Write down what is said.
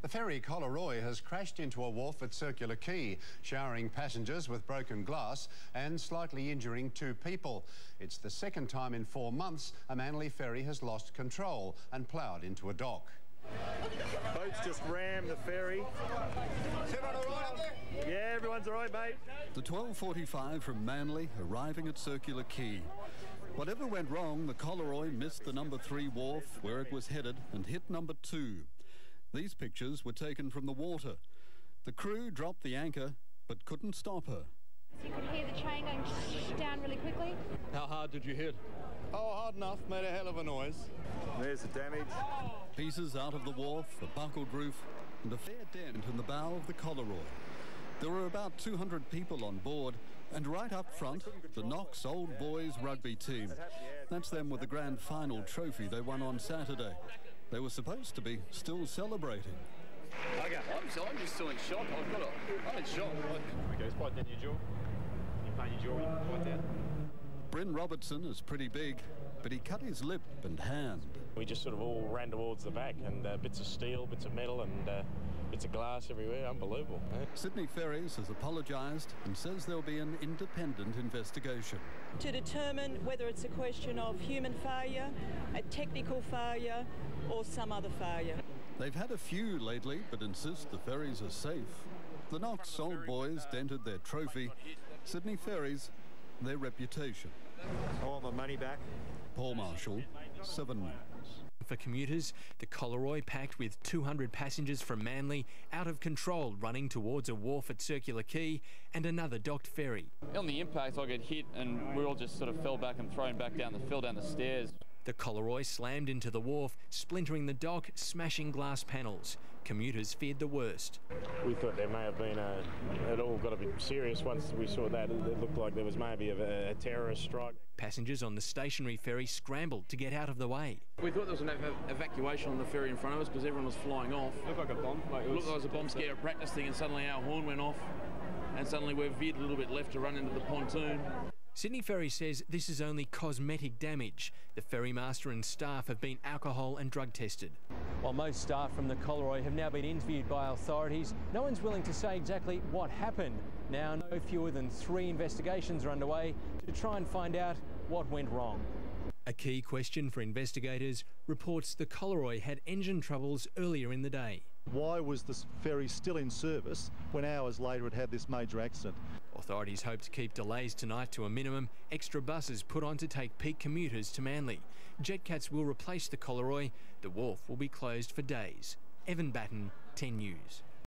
The ferry Collaroy has crashed into a wharf at Circular Quay, showering passengers with broken glass and slightly injuring 2 people. It's the second time in 4 months a Manly ferry has lost control and ploughed into a dock. Boats just rammed the ferry. Yeah, everyone's all right, mate. The 12:45 from Manly arriving at Circular Quay. Whatever went wrong, the Collaroy missed the number 3 wharf where it was headed and hit number 2. These pictures were taken from the water. The crew dropped the anchor but couldn't stop her. So you could hear the train going down really quickly. How hard did you hit? Oh, hard enough, made a hell of a noise. There's the damage. Pieces out of the wharf, a buckled roof and a fair dent in the bow of the Collaroy. There were about 200 people on board, and right up front, the Knox Old Boys rugby team. That's them with the grand final trophy they won on Saturday. They were supposed to be still celebrating. Okay, I'm just still in shock. I'm in shock. Okay, it's quite down your jaw. You pain your jaw, you can quite down. Bryn Robertson is pretty big, but he cut his lip and hand. We just sort of all ran towards the back, and bits of steel, bits of metal and bits of glass everywhere. Unbelievable. Sydney Ferries has apologised and says there'll be an independent investigation to determine whether it's a question of human failure, a technical failure or some other failure. They've had a few lately, but insist the ferries are safe. The Knox Old Boys dented their trophy. Sydney Ferries, their reputation. I want my money back. Paul Marshall, 7 News. For commuters, the Collaroy, packed with 200 passengers from Manly, out of control, running towards a wharf at Circular Quay and another docked ferry. On the impact, I got hit and we all just sort of fell back and thrown back down the stairs. The Collaroy slammed into the wharf, splintering the dock, smashing glass panels. Commuters feared the worst. We thought there may have been it all got a bit serious once we saw that. It looked like there was maybe a terrorist strike. Passengers on the stationary ferry scrambled to get out of the way. We thought there was an evacuation on the ferry in front of us because everyone was flying off. Looked like a bomb. It looked like it was a bomb scare practice thing, and suddenly our horn went off and suddenly we veered a little bit left to run into the pontoon. Sydney Ferry says this is only cosmetic damage. The ferrymaster and staff have been alcohol and drug tested. While most staff from the Collaroy have now been interviewed by authorities, no one's willing to say exactly what happened. Now, no fewer than 3 investigations are underway to try and find out what went wrong. A key question for investigators reports the Collaroy had engine troubles earlier in the day. Why was this ferry still in service when hours later it had this major accident? Authorities hope to keep delays tonight to a minimum. Extra buses put on to take peak commuters to Manly. Jetcats will replace the Collaroy. The wharf will be closed for days. Evan Batten, 10 News.